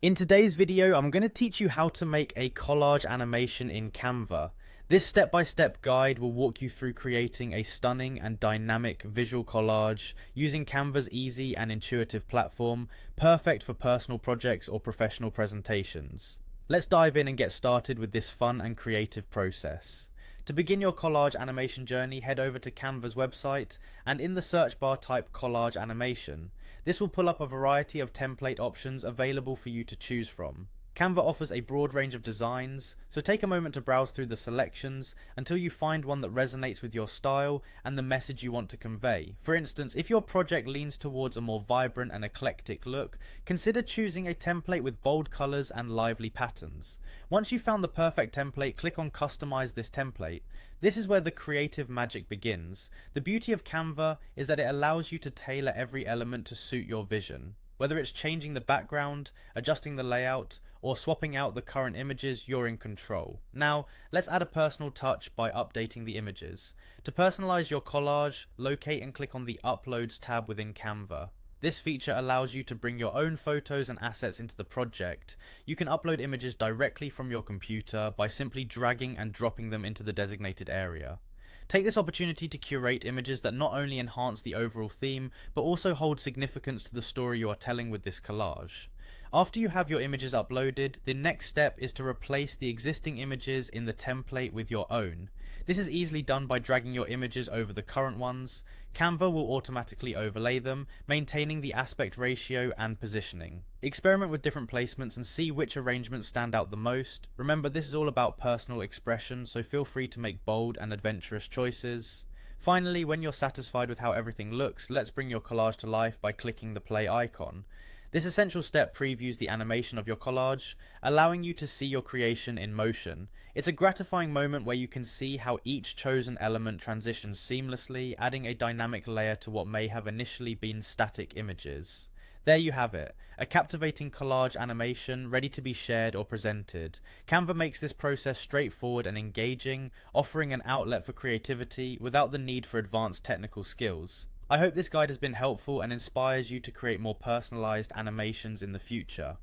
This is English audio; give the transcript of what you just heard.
In today's video, I'm going to teach you how to make a collage animation in Canva. This step-by-step guide will walk you through creating a stunning and dynamic visual collage using Canva's easy and intuitive platform, perfect for personal projects or professional presentations. Let's dive in and get started with this fun and creative process. To begin your collage animation journey, head over to Canva's website and in the search bar type collage animation. This will pull up a variety of template options available for you to choose from. Canva offers a broad range of designs, so take a moment to browse through the selections until you find one that resonates with your style and the message you want to convey. For instance, if your project leans towards a more vibrant and eclectic look, consider choosing a template with bold colors and lively patterns. Once you've found the perfect template, click on Customize this template. This is where the creative magic begins. The beauty of Canva is that it allows you to tailor every element to suit your vision. Whether it's changing the background, adjusting the layout, or swapping out the current images, you're in control. Now, let's add a personal touch by updating the images. To personalize your collage, locate and click on the Uploads tab within Canva. This feature allows you to bring your own photos and assets into the project. You can upload images directly from your computer by simply dragging and dropping them into the designated area. Take this opportunity to curate images that not only enhance the overall theme, but also hold significance to the story you are telling with this collage. After you have your images uploaded, the next step is to replace the existing images in the template with your own. This is easily done by dragging your images over the current ones. Canva will automatically overlay them, maintaining the aspect ratio and positioning. Experiment with different placements and see which arrangements stand out the most. Remember, this is all about personal expression, so feel free to make bold and adventurous choices. Finally, when you're satisfied with how everything looks, let's bring your collage to life by clicking the play icon. This essential step previews the animation of your collage, allowing you to see your creation in motion. It's a gratifying moment where you can see how each chosen element transitions seamlessly, adding a dynamic layer to what may have initially been static images. There you have it, a captivating collage animation ready to be shared or presented. Canva makes this process straightforward and engaging, offering an outlet for creativity without the need for advanced technical skills. I hope this guide has been helpful and inspires you to create more personalized animations in the future.